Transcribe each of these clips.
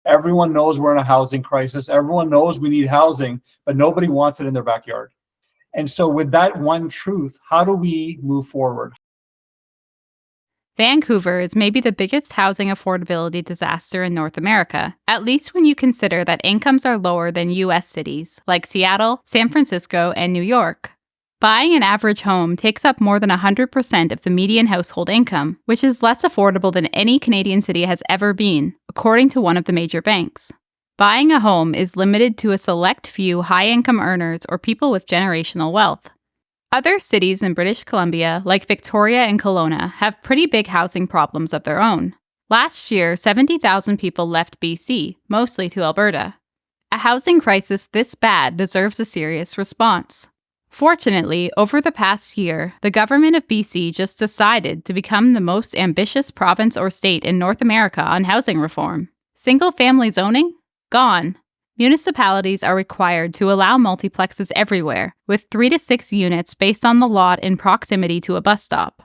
Everyone knows we're in a housing crisis. Everyone knows we need housing, but nobody wants it in their backyard. And so, with that one truth, how do we move forward? Vancouver is maybe the biggest housing affordability disaster in North America, at least when you consider that incomes are lower than U.S. cities like Seattle, San Francisco, and New York. Buying an average home takes up more than 100% of the median household income, which is less affordable than any Canadian city has ever been, according to one of the major banks. Buying a home is limited to a select few high-income earners or people with generational wealth. Other cities in British Columbia, like Victoria and Kelowna, have pretty big housing problems of their own. Last year, 70,000 people left BC, mostly to Alberta. A housing crisis this bad deserves a serious response. Fortunately, over the past year, the government of BC just decided to become the most ambitious province or state in North America on housing reform. Single-family zoning? Gone. Municipalities are required to allow multiplexes everywhere, with 3 to 6 units based on the lot in proximity to a bus stop.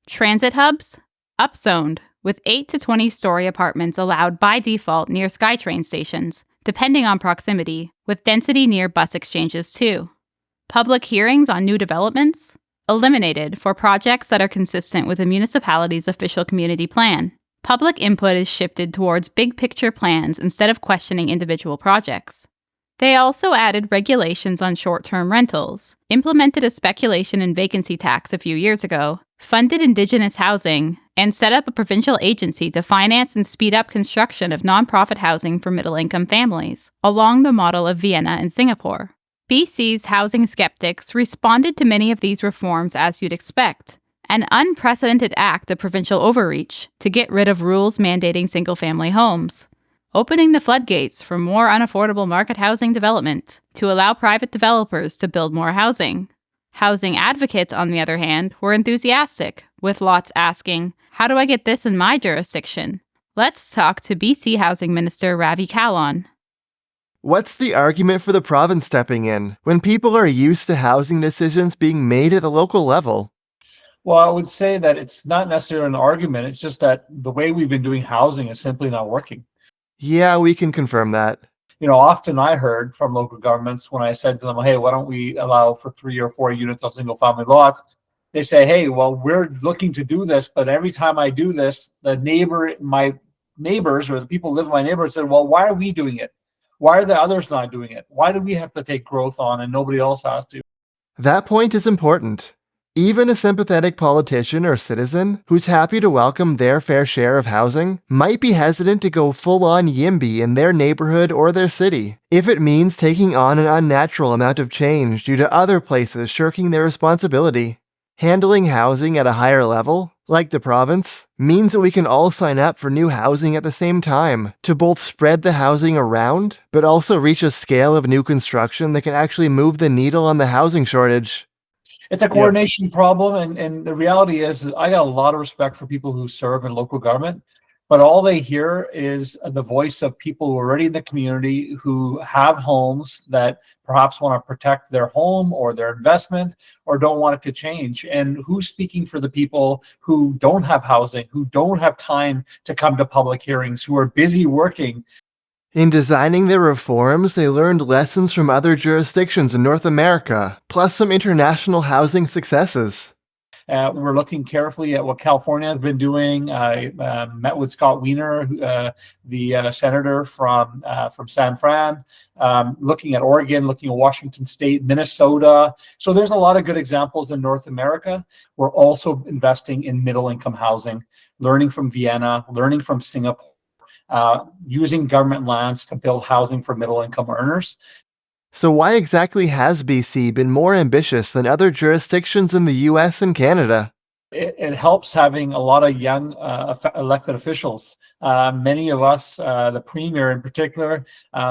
Transit hubs? Upzoned, with 8 to 20-story apartments allowed by default near SkyTrain stations, depending on proximity, with density near bus exchanges too. Public hearings on new developments? Eliminated for projects that are consistent with a municipality's official community plan. Public input is shifted towards big-picture plans instead of questioning individual projects. They also added regulations on short-term rentals, implemented a speculation and vacancy tax a few years ago, funded Indigenous housing, and set up a provincial agency to finance and speed up construction of nonprofit housing for middle-income families, along the model of Vienna and Singapore. BC's housing skeptics responded to many of these reforms as you'd expect. An unprecedented act of provincial overreach to get rid of rules mandating single-family homes, opening the floodgates for more unaffordable market housing development to allow private developers to build more housing. Housing advocates, on the other hand, were enthusiastic, with lots asking, "How do I get this in my jurisdiction?" Let's talk to BC Housing Minister Ravi Kahlon. What's the argument for the province stepping in when people are used to housing decisions being made at the local level? Well, I would say that it's not necessarily an argument. It's just that the way we've been doing housing is simply not working. Yeah, we can confirm that. Often I heard from local governments when I said to them, hey, why don't we allow for 3 or 4 units on single family lots? They say, hey, well, we're looking to do this, but every time I do this, my neighbors or the people who live in my neighborhood said, well, why are we doing it? Why are the others not doing it? Why do we have to take growth on and nobody else has to? That point is important. Even a sympathetic politician or citizen who's happy to welcome their fair share of housing might be hesitant to go full-on YIMBY in their neighborhood or their city, if it means taking on an unnatural amount of change due to other places shirking their responsibility. Handling housing at a higher level, like the province, means that we can all sign up for new housing at the same time to both spread the housing around, but also reach a scale of new construction that can actually move the needle on the housing shortage. It's a coordination problem, and the reality is I got a lot of respect for people who serve in local government, but all they hear is the voice of people who are already in the community who have homes that perhaps want to protect their home or their investment or don't want it to change. And who's speaking for the people who don't have housing, who don't have time to come to public hearings, who are busy working? In designing their reforms, they learned lessons from other jurisdictions in North America, plus some international housing successes. We're looking carefully at what California has been doing. I met with Scott Wiener, the senator from San Fran, looking at Oregon, looking at Washington State, Minnesota. So there's a lot of good examples in North America. We're also investing in middle-income housing, learning from Vienna, learning from Singapore. Using government lands to build housing for middle-income earners. So why exactly has BC been more ambitious than other jurisdictions in the US and Canada? It helps having a lot of young elected officials. Many of us, the Premier in particular,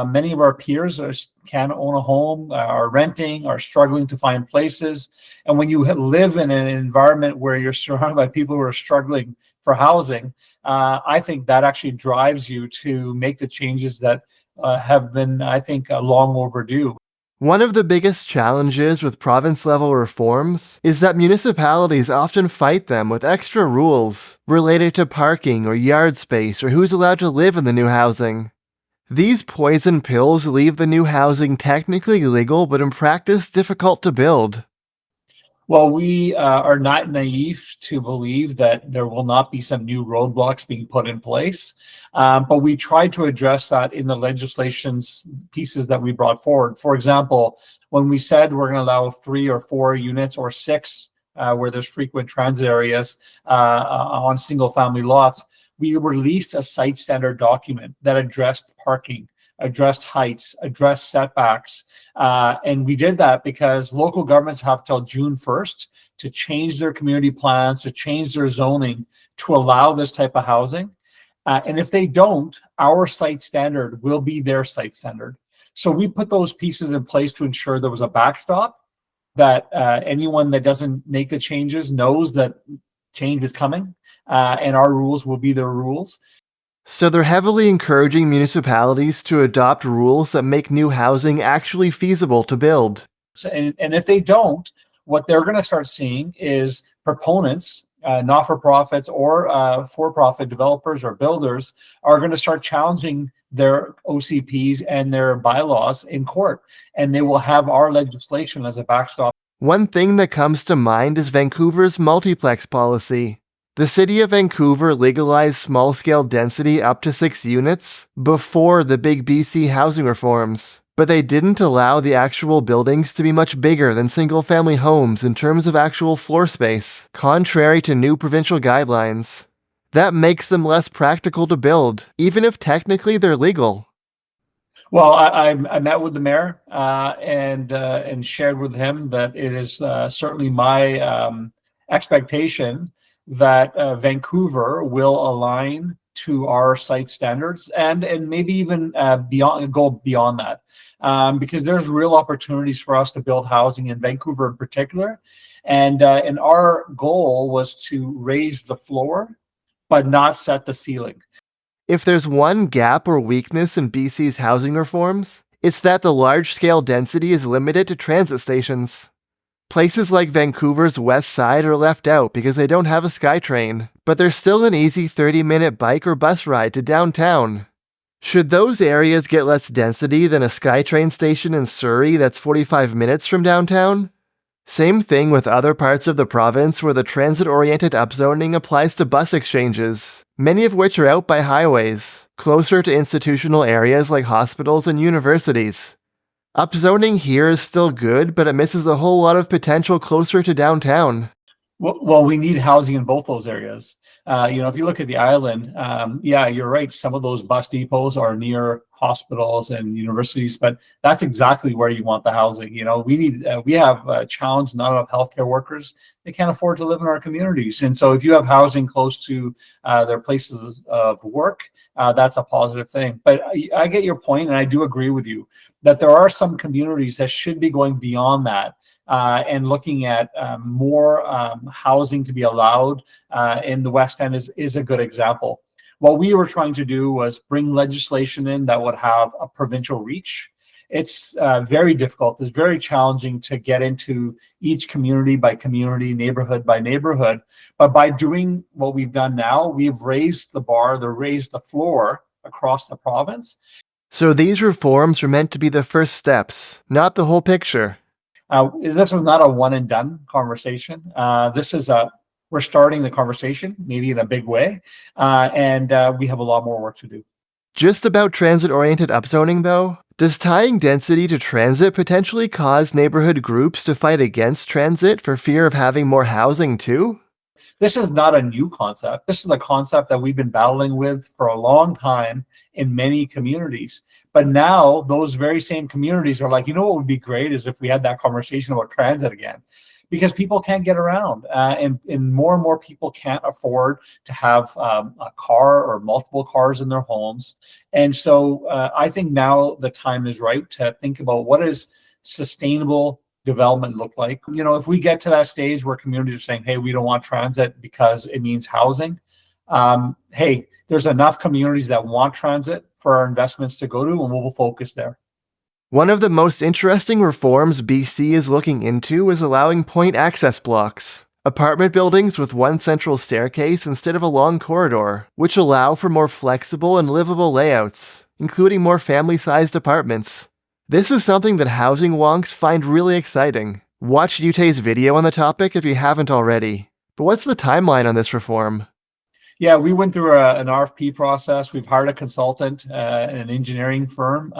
many of our peers can't own a home, are renting, are struggling to find places. And when you live in an environment where you're surrounded by people who are struggling for housing, I think that actually drives you to make the changes that have been, I think, long overdue. One of the biggest challenges with province-level reforms is that municipalities often fight them with extra rules related to parking or yard space or who's allowed to live in the new housing. These poison pills leave the new housing technically legal, but in practice difficult to build. Well, we are not naive to believe that there will not be some new roadblocks being put in place, but we tried to address that in the legislation's pieces that we brought forward. For example, when we said we're going to allow 3 or 4 units or 6 where there's frequent transit areas on single-family lots, we released a site standard document that addressed parking, addressed heights, addressed setbacks. And we did that because local governments have till June 1st to change their community plans, to change their zoning to allow this type of housing. And if they don't, our site standard will be their site standard. So we put those pieces in place to ensure there was a backstop, that anyone that doesn't make the changes knows that change is coming, and our rules will be their rules. So they're heavily encouraging municipalities to adopt rules that make new housing actually feasible to build. So, and if they don't, what they're going to start seeing is proponents, not-for-profits or for-profit developers or builders are going to start challenging their OCPs and their bylaws in court, and they will have our legislation as a backstop. One thing that comes to mind is Vancouver's multiplex policy. The city of Vancouver legalized small-scale density up to 6 units before the big BC housing reforms, but they didn't allow the actual buildings to be much bigger than single-family homes in terms of actual floor space, contrary to new provincial guidelines. That makes them less practical to build, even if technically they're legal. Well, I met with the mayor and shared with him that it is certainly my expectation that Vancouver will align to our site standards and maybe even go beyond that, because there's real opportunities for us to build housing in Vancouver in particular, and our goal was to raise the floor but not set the ceiling. If there's one gap or weakness in BC's housing reforms, it's that the large-scale density is limited to transit stations. Places like Vancouver's west side are left out because they don't have a SkyTrain, but there's still an easy 30-minute bike or bus ride to downtown. Should those areas get less density than a SkyTrain station in Surrey that's 45 minutes from downtown? Same thing with other parts of the province where the transit-oriented upzoning applies to bus exchanges, many of which are out by highways, closer to institutional areas like hospitals and universities. Upzoning here is still good, but it misses a whole lot of potential closer to downtown. Well, we need housing in both those areas. If you look at the island, yeah, you're right. Some of those bus depots are near hospitals and universities, but that's exactly where you want the housing. We have a challenge, not enough healthcare workers. They can't afford to live in our communities. And so if you have housing close to their places of work, that's a positive thing. But I get your point, and I do agree with you that there are some communities that should be going beyond that. And looking at more housing to be allowed in the West End is a good example. What we were trying to do was bring legislation in that would have a provincial reach. It's very difficult. It's very challenging to get into each community by community, neighborhood by neighborhood. But by doing what we've done now, we've raised the bar, raised the floor across the province. So these reforms are meant to be the first steps, not the whole picture. This was not a one and done conversation. We're starting the conversation, maybe in a big way, and we have a lot more work to do. Just about transit-oriented upzoning, though, does tying density to transit potentially cause neighborhood groups to fight against transit for fear of having more housing too? This is not a new concept. This is a concept that we've been battling with for a long time in many communities. But now those very same communities are like, what would be great is if we had that conversation about transit again, because people can't get around, and more people can't afford to have a car or multiple cars in their homes. And so I think now the time is right to think about what is sustainable development look like. If we get to that stage where communities are saying, hey, we don't want transit because it means housing, hey, there's enough communities that want transit for our investments to go to, and we'll focus there. One of the most interesting reforms BC is looking into is allowing point access blocks, apartment buildings with one central staircase instead of a long corridor, which allow for more flexible and livable layouts. including more family-sized apartments. This is something that housing wonks find really exciting. Watch Yutei's video on the topic if you haven't already. But what's the timeline on this reform? Yeah, we went through an RFP process. We've hired a consultant, an engineering firm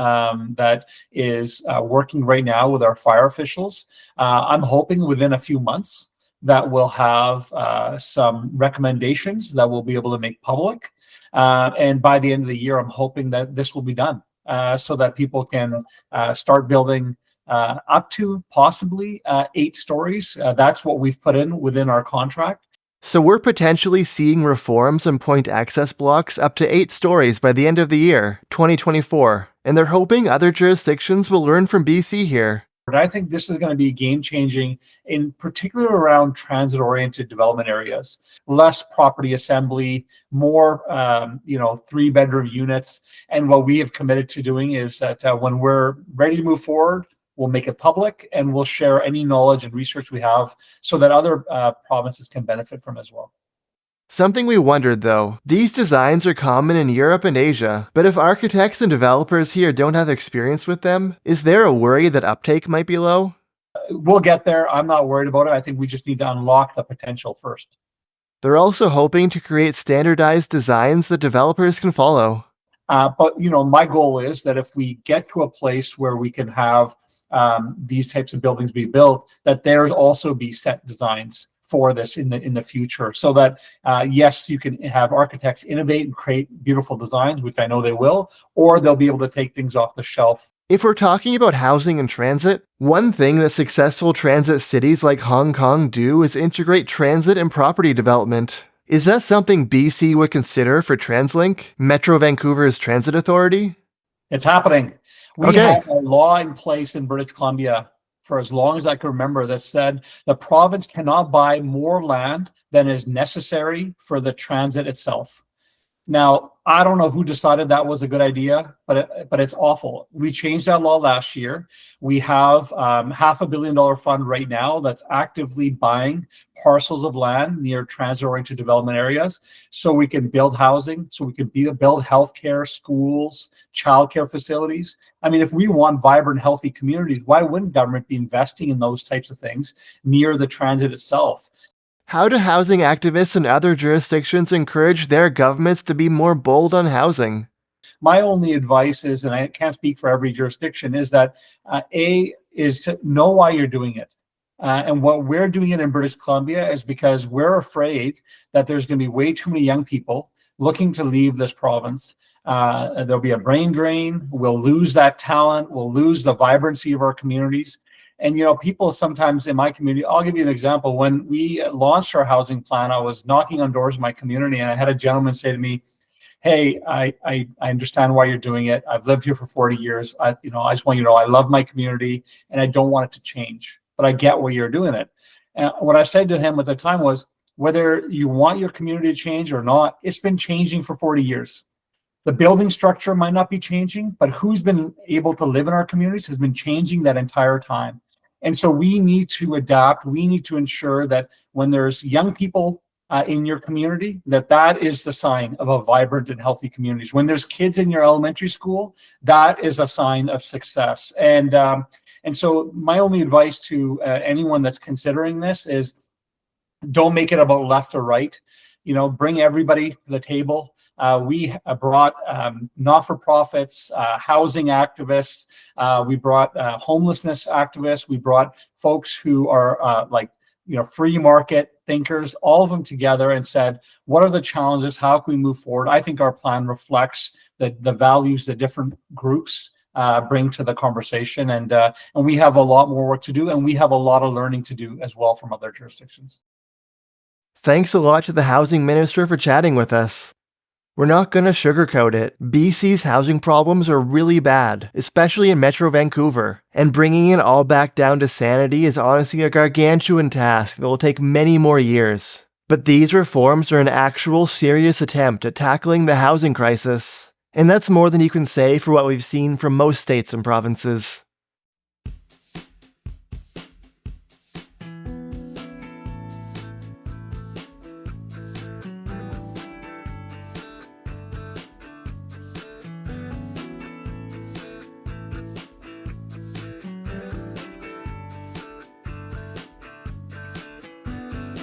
that is working right now with our fire officials. I'm hoping within a few months that we'll have some recommendations that we'll be able to make public. And by the end of the year, I'm hoping that this will be done so that people can start building up to possibly 8 stories. That's what we've put in within our contract. So we're potentially seeing reforms and point access blocks up to 8 stories by the end of the year, 2024, and they're hoping other jurisdictions will learn from BC here. But I think this is going to be game-changing, in particular around transit-oriented development areas. Less property assembly, more 3-bedroom units. And what we have committed to doing is that when we're ready to move forward, we'll make it public and we'll share any knowledge and research we have so that other provinces can benefit from as well. Something we wondered though, these designs are common in Europe and Asia, but if architects and developers here don't have experience with them, is there a worry that uptake might be low? We'll get there. I'm not worried about it. I think we just need to unlock the potential first. They're also hoping to create standardized designs that developers can follow. But my goal is that if we get to a place where we can have these types of buildings be built, that there also be set designs for this in the future, so that yes, you can have architects innovate and create beautiful designs, which I know they will, or they'll be able to take things off the shelf. If we're talking about housing and transit, one thing that successful transit cities like Hong Kong do is integrate transit and property development. Is that something BC would consider for TransLink, Metro Vancouver's transit authority? It's happening. We Okay. have a law in place in British Columbia for as long as I can remember that said the province cannot buy more land than is necessary for the transit itself. Now, I don't know who decided that was a good idea, but it's awful. We changed that law last year. We have $500 million fund right now that's actively buying parcels of land near transit-oriented development areas so we can build housing, so we can build healthcare, schools, childcare facilities. I mean, if we want vibrant, healthy communities, why wouldn't government be investing in those types of things near the transit itself? How do housing activists in other jurisdictions encourage their governments to be more bold on housing? My only advice is, and I can't speak for every jurisdiction, is that is to know why you're doing it. And what we're doing it in British Columbia is because we're afraid that there's going to be way too many young people looking to leave this province. There'll be a brain drain. We'll lose that talent. We'll lose the vibrancy of our communities. And, people sometimes in my community, I'll give you an example. When we launched our housing plan, I was knocking on doors in my community and I had a gentleman say to me, hey, I understand why you're doing it. I've lived here for 40 years. I just want you to know I love my community and I don't want it to change, but I get why you're doing it. And what I said to him at the time was, whether you want your community to change or not, it's been changing for 40 years. The building structure might not be changing, but who's been able to live in our communities has been changing that entire time. And so we need to adapt. We need to ensure that when there's young people in your community, that is the sign of a vibrant and healthy communities. When there's kids in your elementary school, that is a sign of success. And so my only advice to anyone that's considering this is don't make it about left or right. Bring everybody to the table. We brought not-for-profits, housing activists. We brought homelessness activists. We brought folks who are free market thinkers, all of them together and said, what are the challenges? How can we move forward? I think our plan reflects the values that different groups bring to the conversation. And we have a lot more work to do, and we have a lot of learning to do as well from other jurisdictions. Thanks a lot to the housing minister for chatting with us. We're not going to sugarcoat it. BC's housing problems are really bad, especially in Metro Vancouver, and bringing it all back down to sanity is honestly a gargantuan task that will take many more years. But these reforms are an actual serious attempt at tackling the housing crisis. And that's more than you can say for what we've seen from most states and provinces.